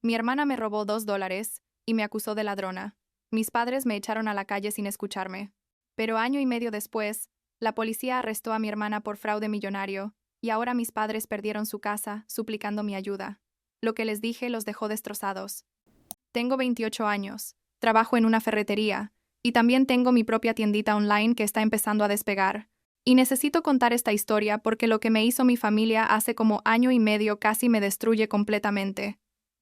Mi hermana me robó $2 y me acusó de ladrona. Mis padres me echaron a la calle sin escucharme. Pero año y medio después, la policía arrestó a mi hermana por fraude millonario, y ahora mis padres perdieron su casa, suplicando mi ayuda. Lo que les dije los dejó destrozados. Tengo 28 años, trabajo en una ferretería, y también tengo mi propia tiendita online que está empezando a despegar. Y necesito contar esta historia porque lo que me hizo mi familia hace como año y medio casi me destruye completamente.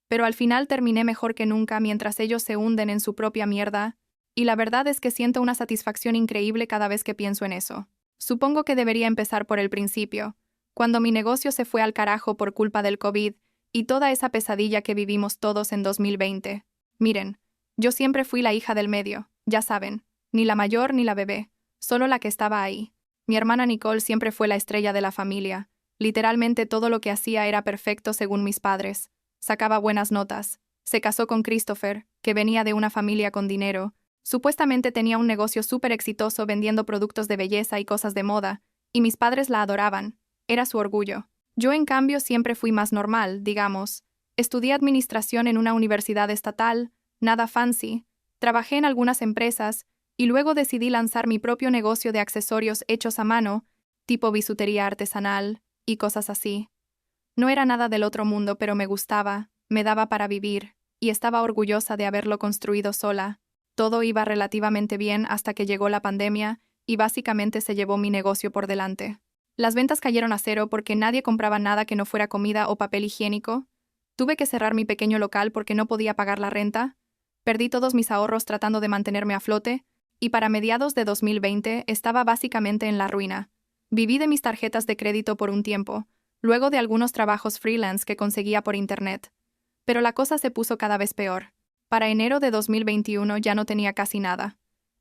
Pero al final terminé mejor que nunca mientras ellos se hunden en su propia mierda, y la verdad es que siento una satisfacción increíble cada vez que pienso en eso. Supongo que debería empezar por el principio, cuando mi negocio se fue al carajo por culpa del COVID y toda esa pesadilla que vivimos todos en 2020. Miren, yo siempre fui la hija del medio, ya saben, ni la mayor ni la bebé, solo la que estaba ahí. Mi hermana Nicole siempre fue la estrella de la familia. Literalmente todo lo que hacía era perfecto según mis padres. Sacaba buenas notas. Se casó con Christopher, que venía de una familia con dinero. Supuestamente tenía un negocio súper exitoso vendiendo productos de belleza y cosas de moda, y mis padres la adoraban. Era su orgullo. Yo, en cambio, siempre fui más normal, digamos. Estudié administración en una universidad estatal, nada fancy. Trabajé en algunas empresas, y luego decidí lanzar mi propio negocio de accesorios hechos a mano, tipo bisutería artesanal, y cosas así. No era nada del otro mundo, pero me gustaba, me daba para vivir, y estaba orgullosa de haberlo construido sola. Todo iba relativamente bien hasta que llegó la pandemia, y básicamente se llevó mi negocio por delante. Las ventas cayeron a cero porque nadie compraba nada que no fuera comida o papel higiénico. Tuve que cerrar mi pequeño local porque no podía pagar la renta. Perdí todos mis ahorros tratando de mantenerme a flote, y para mediados de 2020 estaba básicamente en la ruina. Viví de mis tarjetas de crédito por un tiempo, luego de algunos trabajos freelance que conseguía por internet. Pero la cosa se puso cada vez peor. Para enero de 2021 ya no tenía casi nada.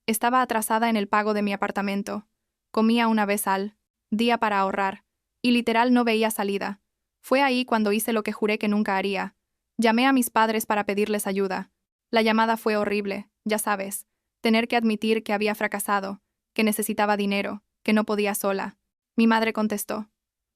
Estaba atrasada en el pago de mi apartamento. Comía una vez al día para ahorrar, y literal no veía salida. Fue ahí cuando hice lo que juré que nunca haría. Llamé a mis padres para pedirles ayuda. La llamada fue horrible, ya sabes. Tener que admitir que había fracasado, que necesitaba dinero, que no podía sola. Mi madre contestó.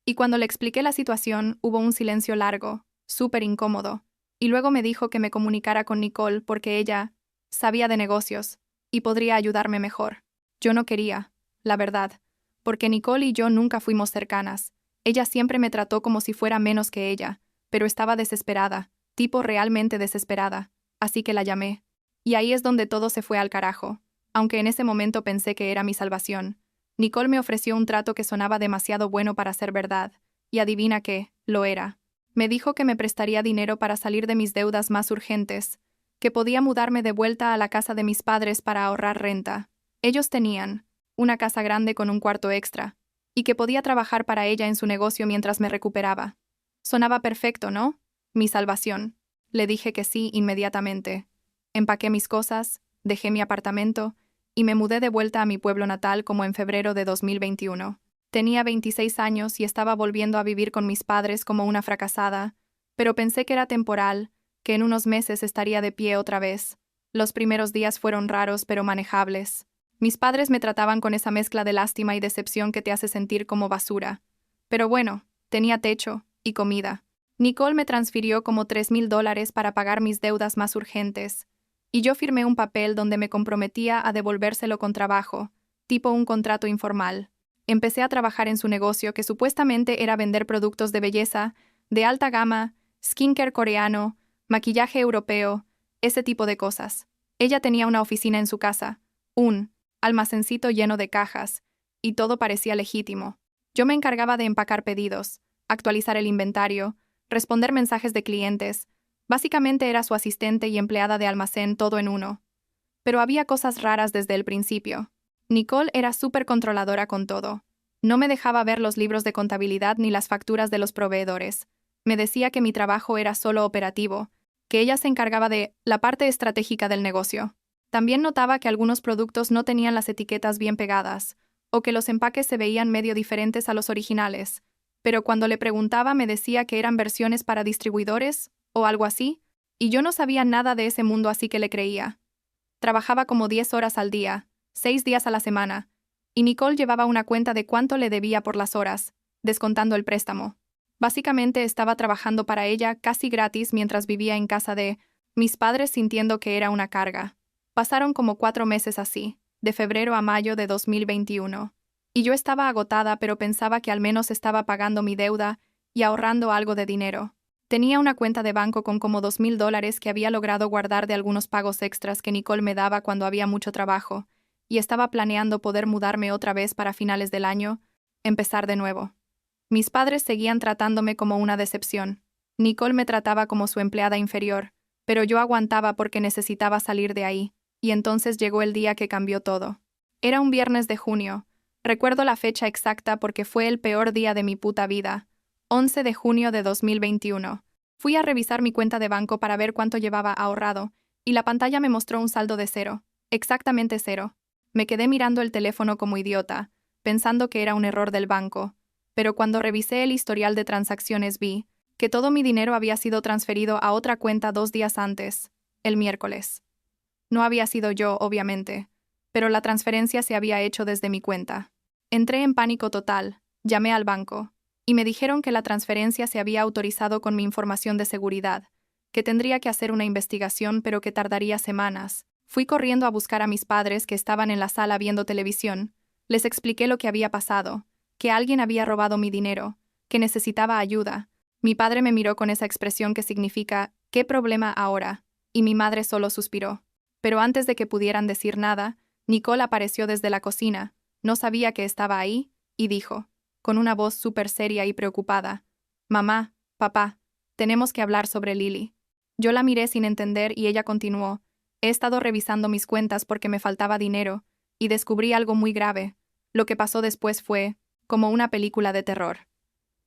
Y cuando le expliqué la situación, hubo un silencio largo, súper incómodo, y luego me dijo que me comunicara con Nicole porque ella sabía de negocios y podría ayudarme mejor. Yo no quería, la verdad, porque Nicole y yo nunca fuimos cercanas. Ella siempre me trató como si fuera menos que ella, pero estaba desesperada, tipo realmente desesperada, así que la llamé. Y ahí es donde todo se fue al carajo, aunque en ese momento pensé que era mi salvación. Nicole me ofreció un trato que sonaba demasiado bueno para ser verdad, y adivina qué, lo era. Me dijo que me prestaría dinero para salir de mis deudas más urgentes, que podía mudarme de vuelta a la casa de mis padres para ahorrar renta. Ellos tenían una casa grande con un cuarto extra, y que podía trabajar para ella en su negocio mientras me recuperaba. Sonaba perfecto, ¿no? Mi salvación. Le dije que sí inmediatamente. Empaqué mis cosas, dejé mi apartamento, y me mudé de vuelta a mi pueblo natal como en febrero de 2021. Tenía 26 años y estaba volviendo a vivir con mis padres como una fracasada, pero pensé que era temporal, que en unos meses estaría de pie otra vez. Los primeros días fueron raros pero manejables. Mis padres me trataban con esa mezcla de lástima y decepción que te hace sentir como basura. Pero bueno, tenía techo y comida. Nicole me transfirió como $3,000 para pagar mis deudas más urgentes, y yo firmé un papel donde me comprometía a devolvérselo con trabajo, tipo un contrato informal. Empecé a trabajar en su negocio, que supuestamente era vender productos de belleza, de alta gama, skincare coreano, maquillaje europeo, ese tipo de cosas. Ella tenía una oficina en su casa, un almacencito lleno de cajas, y todo parecía legítimo. Yo me encargaba de empacar pedidos, actualizar el inventario, responder mensajes de clientes. Básicamente era su asistente y empleada de almacén todo en uno. Pero había cosas raras desde el principio. Nicole era súper controladora con todo. No me dejaba ver los libros de contabilidad ni las facturas de los proveedores. Me decía que mi trabajo era solo operativo, que ella se encargaba de la parte estratégica del negocio. También notaba que algunos productos no tenían las etiquetas bien pegadas, o que los empaques se veían medio diferentes a los originales, pero cuando le preguntaba me decía que eran versiones para distribuidores, o algo así, y yo no sabía nada de ese mundo, así que le creía. Trabajaba como 10 horas al día, 6 días a la semana, y Nicole llevaba una cuenta de cuánto le debía por las horas, descontando el préstamo. Básicamente estaba trabajando para ella casi gratis mientras vivía en casa de mis padres sintiendo que era una carga. Pasaron como 4 meses así, de febrero a mayo de 2021. Y yo estaba agotada pero pensaba que al menos estaba pagando mi deuda y ahorrando algo de dinero. Tenía una cuenta de banco con como $2,000 que había logrado guardar de algunos pagos extras que Nicole me daba cuando había mucho trabajo, y estaba planeando poder mudarme otra vez para finales del año, empezar de nuevo. Mis padres seguían tratándome como una decepción. Nicole me trataba como su empleada inferior, pero yo aguantaba porque necesitaba salir de ahí, y entonces llegó el día que cambió todo. Era un viernes de junio. Recuerdo la fecha exacta porque fue el peor día de mi puta vida. 11 de junio de 2021. Fui a revisar mi cuenta de banco para ver cuánto llevaba ahorrado, y la pantalla me mostró un saldo de 0, exactamente 0. Me quedé mirando el teléfono como idiota, pensando que era un error del banco, pero cuando revisé el historial de transacciones vi que todo mi dinero había sido transferido a otra cuenta 2 días antes, el miércoles. No había sido yo, obviamente, pero la transferencia se había hecho desde mi cuenta. Entré en pánico total, llamé al banco, y me dijeron que la transferencia se había autorizado con mi información de seguridad, que tendría que hacer una investigación pero que tardaría semanas. Fui corriendo a buscar a mis padres que estaban en la sala viendo televisión. Les expliqué lo que había pasado, que alguien había robado mi dinero, que necesitaba ayuda. Mi padre me miró con esa expresión que significa ¿qué problema ahora? Y mi madre solo suspiró. Pero antes de que pudieran decir nada, Nicole apareció desde la cocina, no sabía que estaba ahí, y dijo, con una voz súper seria y preocupada, «Mamá, papá, tenemos que hablar sobre Lily». Yo la miré sin entender y ella continuó, «He estado revisando mis cuentas porque me faltaba dinero, y descubrí algo muy grave. Lo que pasó después fue, como una película de terror».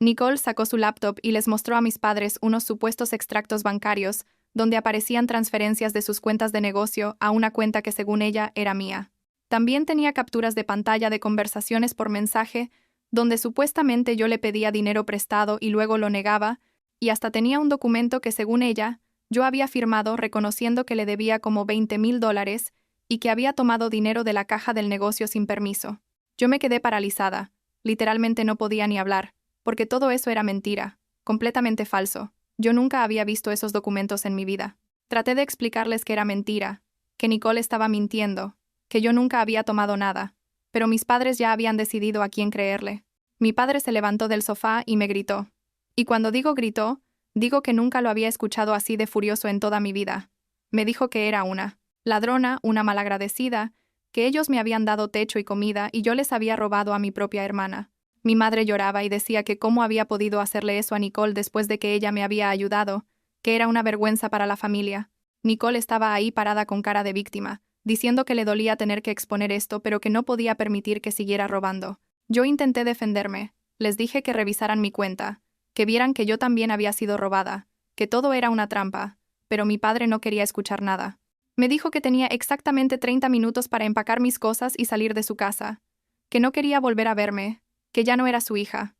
Nicole sacó su laptop y les mostró a mis padres unos supuestos extractos bancarios donde aparecían transferencias de sus cuentas de negocio a una cuenta que según ella era mía. También tenía capturas de pantalla de conversaciones por mensaje donde supuestamente yo le pedía dinero prestado y luego lo negaba, y hasta tenía un documento que según ella, yo había firmado reconociendo que le debía como $20,000 y que había tomado dinero de la caja del negocio sin permiso. Yo me quedé paralizada, literalmente no podía ni hablar, porque todo eso era mentira, completamente falso. Yo nunca había visto esos documentos en mi vida. Traté de explicarles que era mentira, que Nicole estaba mintiendo, que yo nunca había tomado nada, pero mis padres ya habían decidido a quién creerle. Mi padre se levantó del sofá y me gritó. Y cuando digo gritó, digo que nunca lo había escuchado así de furioso en toda mi vida. Me dijo que era una ladrona, una malagradecida, que ellos me habían dado techo y comida y yo les había robado a mi propia hermana. Mi madre lloraba y decía que cómo había podido hacerle eso a Nicole después de que ella me había ayudado, que era una vergüenza para la familia. Nicole estaba ahí parada con cara de víctima, diciendo que le dolía tener que exponer esto pero que no podía permitir que siguiera robando. Yo intenté defenderme, les dije que revisaran mi cuenta, que vieran que yo también había sido robada, que todo era una trampa, pero mi padre no quería escuchar nada. Me dijo que tenía exactamente 30 minutos para empacar mis cosas y salir de su casa, que no quería volver a verme, que ya no era su hija.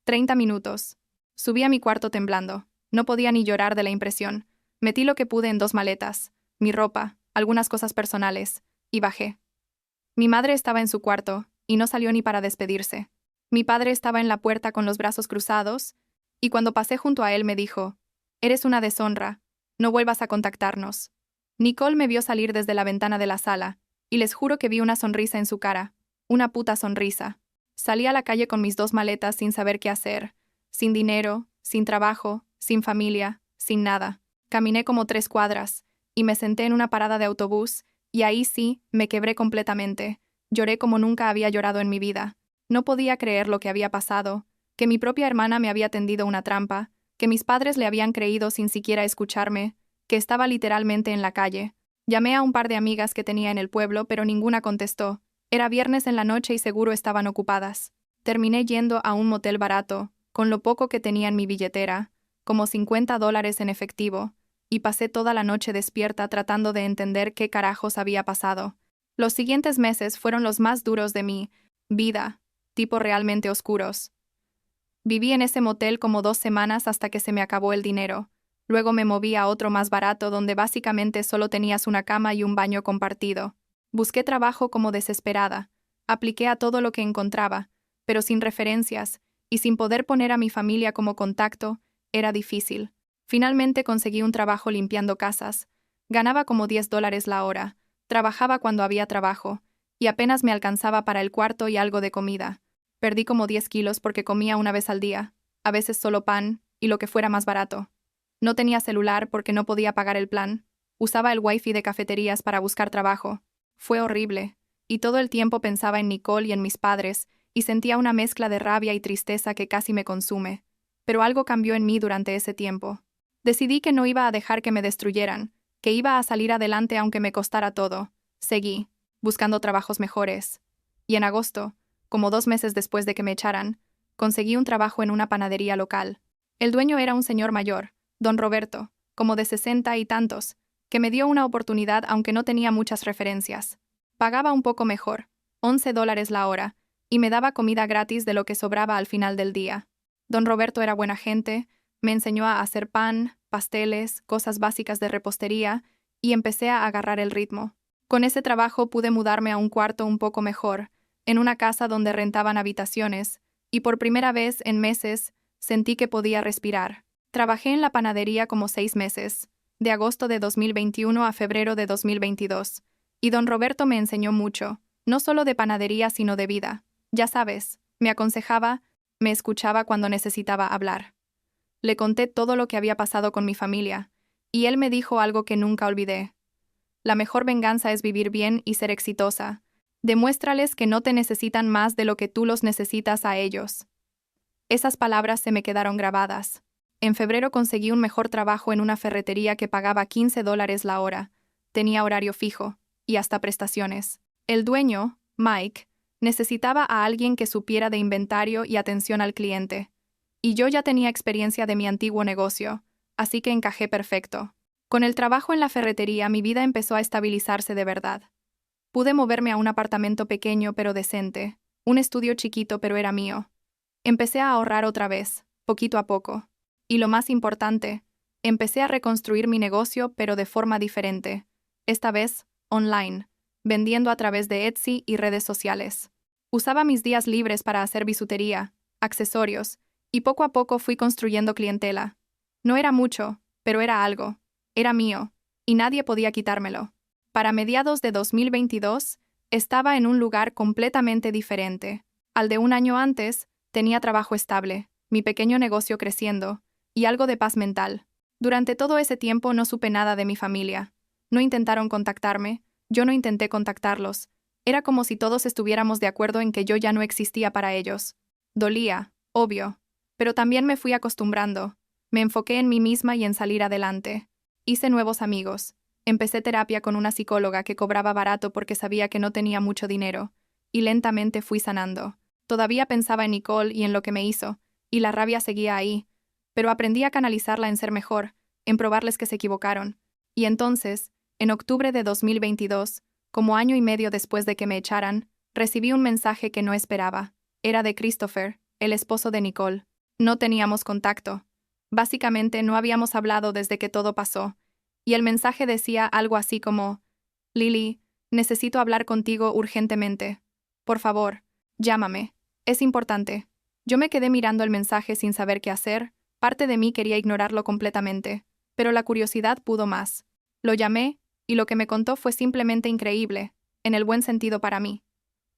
30 minutos. Subí a mi cuarto temblando. No podía ni llorar de la impresión. Metí lo que pude en 2 maletas, mi ropa, algunas cosas personales, y bajé. Mi madre estaba en su cuarto, y no salió ni para despedirse. Mi padre estaba en la puerta con los brazos cruzados, y cuando pasé junto a él me dijo, «Eres una deshonra, no vuelvas a contactarnos». Nicole me vio salir desde la ventana de la sala, y les juro que vi una sonrisa en su cara, una puta sonrisa. Salí a la calle con mis 2 maletas sin saber qué hacer, sin dinero, sin trabajo, sin familia, sin nada. Caminé como 3 cuadras, y me senté en una parada de autobús, y ahí sí, me quebré completamente. Lloré como nunca había llorado en mi vida. No podía creer lo que había pasado, que mi propia hermana me había tendido una trampa, que mis padres le habían creído sin siquiera escucharme, que estaba literalmente en la calle. Llamé a un par de amigas que tenía en el pueblo, pero ninguna contestó. Era viernes en la noche y seguro estaban ocupadas. Terminé yendo a un motel barato, con lo poco que tenía en mi billetera, como $50 en efectivo, y pasé toda la noche despierta tratando de entender qué carajos había pasado. Los siguientes meses fueron los más duros de mi vida, tipo realmente oscuros. Viví en ese motel como 2 semanas hasta que se me acabó el dinero. Luego me moví a otro más barato donde básicamente solo tenías una cama y un baño compartido. Busqué trabajo como desesperada. Apliqué a todo lo que encontraba, pero sin referencias, y sin poder poner a mi familia como contacto, era difícil. Finalmente conseguí un trabajo limpiando casas. Ganaba como $10 la hora, trabajaba cuando había trabajo, y apenas me alcanzaba para el cuarto y algo de comida. Perdí como 10 kilos porque comía una vez al día, a veces solo pan, y lo que fuera más barato. No tenía celular porque no podía pagar el plan. Usaba el wifi de cafeterías para buscar trabajo. Fue horrible, y todo el tiempo pensaba en Nicole y en mis padres, y sentía una mezcla de rabia y tristeza que casi me consume. Pero algo cambió en mí durante ese tiempo. Decidí que no iba a dejar que me destruyeran, que iba a salir adelante aunque me costara todo. Seguí, buscando trabajos mejores. Y en agosto, como 2 meses después de que me echaran, conseguí un trabajo en una panadería local. El dueño era un señor mayor, don Roberto, como de 60 y tantos, que me dio una oportunidad aunque no tenía muchas referencias. Pagaba un poco mejor, $11 la hora, y me daba comida gratis de lo que sobraba al final del día. Don Roberto era buena gente, me enseñó a hacer pan, pasteles, cosas básicas de repostería, y empecé a agarrar el ritmo. Con ese trabajo pude mudarme a un cuarto un poco mejor, en una casa donde rentaban habitaciones, y por primera vez en meses sentí que podía respirar. Trabajé en la panadería como 6 meses, de agosto de 2021 a febrero de 2022, y don Roberto me enseñó mucho, no solo de panadería sino de vida. Ya sabes, me aconsejaba, me escuchaba cuando necesitaba hablar. Le conté todo lo que había pasado con mi familia, y él me dijo algo que nunca olvidé. La mejor venganza es vivir bien y ser exitosa. Demuéstrales que no te necesitan más de lo que tú los necesitas a ellos. Esas palabras se me quedaron grabadas. En febrero conseguí un mejor trabajo en una ferretería que pagaba $15 la hora, tenía horario fijo, y hasta prestaciones. El dueño, Mike, necesitaba a alguien que supiera de inventario y atención al cliente. Y yo ya tenía experiencia de mi antiguo negocio, así que encajé perfecto. Con el trabajo en la ferretería mi vida empezó a estabilizarse de verdad. Pude moverme a un apartamento pequeño pero decente, un estudio chiquito pero era mío. Empecé a ahorrar otra vez, poquito a poco. Y lo más importante, empecé a reconstruir mi negocio pero de forma diferente. Esta vez, online, vendiendo a través de Etsy y redes sociales. Usaba mis días libres para hacer bisutería, accesorios, y poco a poco fui construyendo clientela. No era mucho, pero era algo. Era mío, y nadie podía quitármelo. Para mediados de 2022, estaba en un lugar completamente diferente. Al de un año antes, tenía trabajo estable, mi pequeño negocio creciendo, y algo de paz mental. Durante todo ese tiempo no supe nada de mi familia. No intentaron contactarme, yo no intenté contactarlos. Era como si todos estuviéramos de acuerdo en que yo ya no existía para ellos. Dolía, obvio, pero también me fui acostumbrando. Me enfoqué en mí misma y en salir adelante. Hice nuevos amigos. Empecé terapia con una psicóloga que cobraba barato porque sabía que no tenía mucho dinero, y lentamente fui sanando. Todavía pensaba en Nicole y en lo que me hizo, y la rabia seguía ahí, pero aprendí a canalizarla en ser mejor, en probarles que se equivocaron. Y entonces, en octubre de 2022, como año y medio después de que me echaran, recibí un mensaje que no esperaba. Era de Christopher, el esposo de Nicole. No teníamos contacto. Básicamente no habíamos hablado desde que todo pasó, y el mensaje decía algo así como: Lily, necesito hablar contigo urgentemente. Por favor, llámame. Es importante. Yo me quedé mirando el mensaje sin saber qué hacer. Parte de mí quería ignorarlo completamente, pero la curiosidad pudo más. Lo llamé, y lo que me contó fue simplemente increíble, en el buen sentido para mí.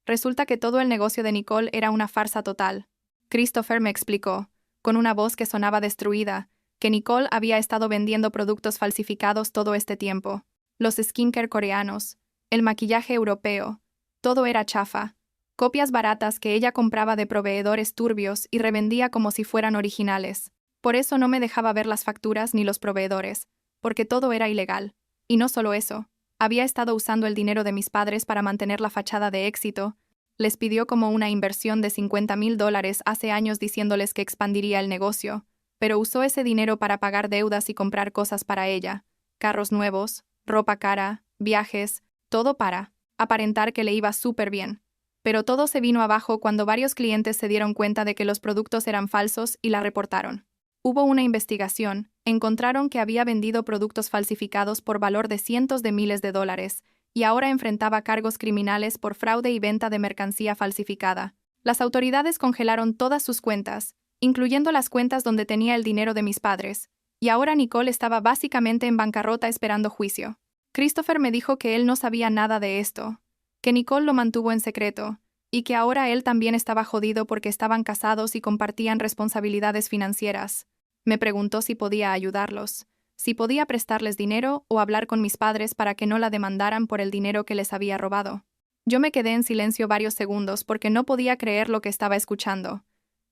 Resulta que todo el negocio de Nicole era una farsa total. Christopher me explicó, con una voz que sonaba destruida, que Nicole había estado vendiendo productos falsificados todo este tiempo. Los skincare coreanos, el maquillaje europeo, todo era chafa. Copias baratas que ella compraba de proveedores turbios y revendía como si fueran originales. Por eso no me dejaba ver las facturas ni los proveedores, porque todo era ilegal. Y no solo eso, había estado usando el dinero de mis padres para mantener la fachada de éxito. Les pidió como una inversión de $50,000 hace años diciéndoles que expandiría el negocio, pero usó ese dinero para pagar deudas y comprar cosas para ella, carros nuevos, ropa cara, viajes, todo para aparentar que le iba súper bien. Pero todo se vino abajo cuando varios clientes se dieron cuenta de que los productos eran falsos y la reportaron. Hubo una investigación, encontraron que había vendido productos falsificados por valor de cientos de miles de dólares, y ahora enfrentaba cargos criminales por fraude y venta de mercancía falsificada. Las autoridades congelaron todas sus cuentas, incluyendo las cuentas donde tenía el dinero de mis padres, y ahora Nicole estaba básicamente en bancarrota esperando juicio. Christopher me dijo que él no sabía nada de esto, que Nicole lo mantuvo en secreto, y que ahora él también estaba jodido porque estaban casados y compartían responsabilidades financieras. Me preguntó si podía ayudarlos, si podía prestarles dinero o hablar con mis padres para que no la demandaran por el dinero que les había robado. Yo me quedé en silencio varios segundos porque no podía creer lo que estaba escuchando.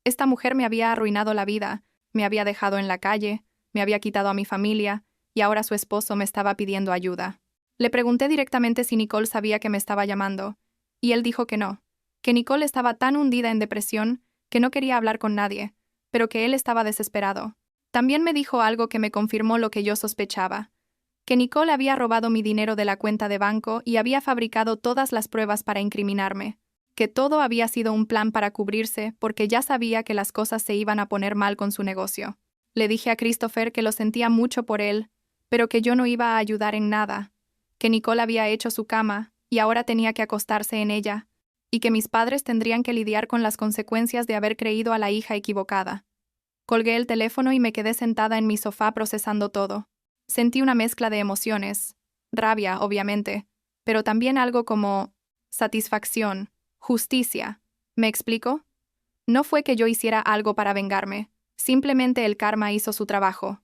Esta mujer me había arruinado la vida, me había dejado en la calle, me había quitado a mi familia, y ahora su esposo me estaba pidiendo ayuda. Le pregunté directamente si Nicole sabía que me estaba llamando, y él dijo que no, que Nicole estaba tan hundida en depresión que no quería hablar con nadie, pero que él estaba desesperado. También me dijo algo que me confirmó lo que yo sospechaba, que Nicole había robado mi dinero de la cuenta de banco y había fabricado todas las pruebas para incriminarme, que todo había sido un plan para cubrirse porque ya sabía que las cosas se iban a poner mal con su negocio. Le dije a Christopher que lo sentía mucho por él, pero que yo no iba a ayudar en nada, que Nicole había hecho su cama y ahora tenía que acostarse en ella, y que mis padres tendrían que lidiar con las consecuencias de haber creído a la hija equivocada. Colgué el teléfono y me quedé sentada en mi sofá procesando todo. Sentí una mezcla de emociones, rabia, obviamente, pero también algo como satisfacción, justicia. ¿Me explico? No fue que yo hiciera algo para vengarme, simplemente el karma hizo su trabajo.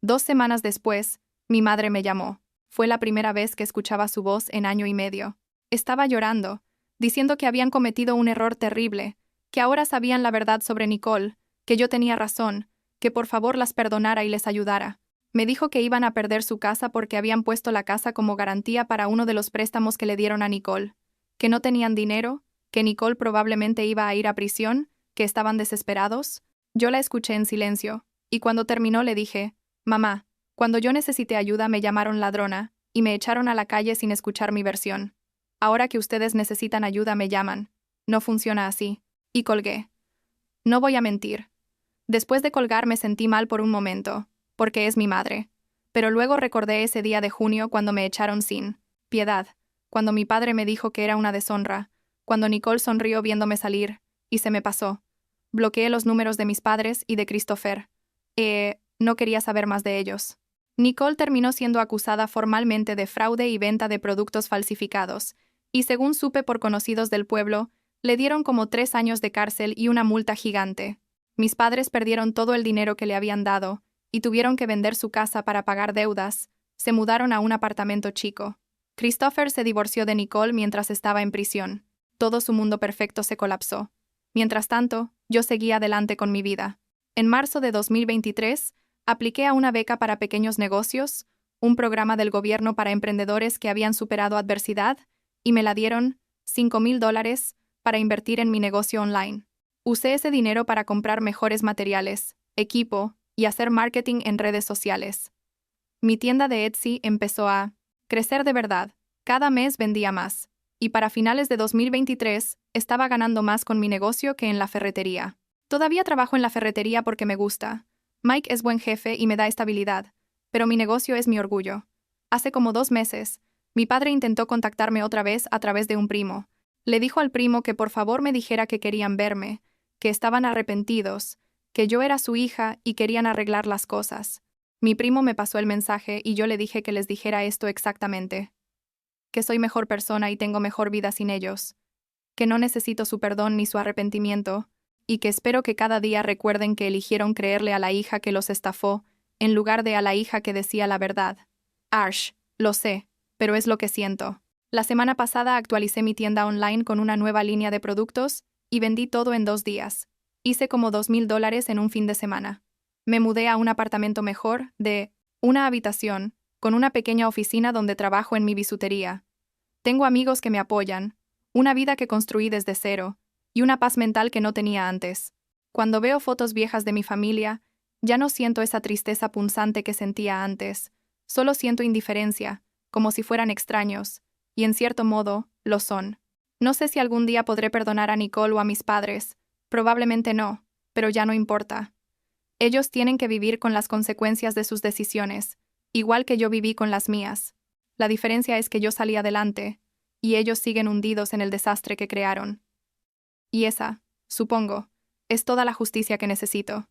2 semanas después, mi madre me llamó. Fue la primera vez que escuchaba su voz en año y medio. Estaba llorando, diciendo que habían cometido un error terrible, que ahora sabían la verdad sobre Nicole, que yo tenía razón, que por favor las perdonara y les ayudara. Me dijo que iban a perder su casa porque habían puesto la casa como garantía para uno de los préstamos que le dieron a Nicole, que no tenían dinero, que Nicole probablemente iba a ir a prisión, que estaban desesperados. Yo la escuché en silencio, y cuando terminó le dije, «Mamá, cuando yo necesité ayuda me llamaron ladrona, y me echaron a la calle sin escuchar mi versión. Ahora que ustedes necesitan ayuda me llaman. No funciona así». Y colgué. No voy a mentir. Después de colgar me sentí mal por un momento, porque es mi madre. Pero luego recordé ese día de junio cuando me echaron sin piedad, cuando mi padre me dijo que era una deshonra, cuando Nicole sonrió viéndome salir, y se me pasó. Bloqueé los números de mis padres y de Christopher. No quería saber más de ellos. Nicole terminó siendo acusada formalmente de fraude y venta de productos falsificados, y según supe por conocidos del pueblo, le dieron como 3 años de cárcel y una multa gigante. Mis padres perdieron todo el dinero que le habían dado, y tuvieron que vender su casa para pagar deudas. Se mudaron a un apartamento chico. Christopher se divorció de Nicole mientras estaba en prisión. Todo su mundo perfecto se colapsó. Mientras tanto, yo seguía adelante con mi vida. En marzo de 2023, apliqué a una beca para pequeños negocios, un programa del gobierno para emprendedores que habían superado adversidad, y me la dieron, $5,000, para invertir en mi negocio online. Usé ese dinero para comprar mejores materiales, equipo y hacer marketing en redes sociales. Mi tienda de Etsy empezó a crecer de verdad. Cada mes vendía más. Y para finales de 2023, estaba ganando más con mi negocio que en la ferretería. Todavía trabajo en la ferretería porque me gusta. Mike es buen jefe y me da estabilidad, pero mi negocio es mi orgullo. Hace como 2 meses, mi padre intentó contactarme otra vez a través de un primo. Le dijo al primo que por favor me dijera que querían verme, que estaban arrepentidos, que yo era su hija y querían arreglar las cosas. Mi primo me pasó el mensaje y yo le dije que les dijera esto exactamente. Que soy mejor persona y tengo mejor vida sin ellos. Que no necesito su perdón ni su arrepentimiento, y que espero que cada día recuerden que eligieron creerle a la hija que los estafó, en lugar de a la hija que decía la verdad. Arsh, lo sé, pero es lo que siento. La semana pasada actualicé mi tienda online con una nueva línea de productos y vendí todo en 2 días. Hice como $2,000 en un fin de semana. Me mudé a un apartamento mejor, de una habitación, con una pequeña oficina donde trabajo en mi bisutería. Tengo amigos que me apoyan, una vida que construí desde cero, y una paz mental que no tenía antes. Cuando veo fotos viejas de mi familia, ya no siento esa tristeza punzante que sentía antes, solo siento indiferencia, como si fueran extraños, y en cierto modo, lo son. No sé si algún día podré perdonar a Nicole o a mis padres, probablemente no, pero ya no importa. Ellos tienen que vivir con las consecuencias de sus decisiones, igual que yo viví con las mías. La diferencia es que yo salí adelante, y ellos siguen hundidos en el desastre que crearon. Y esa supongo. Es toda la justicia que necesito.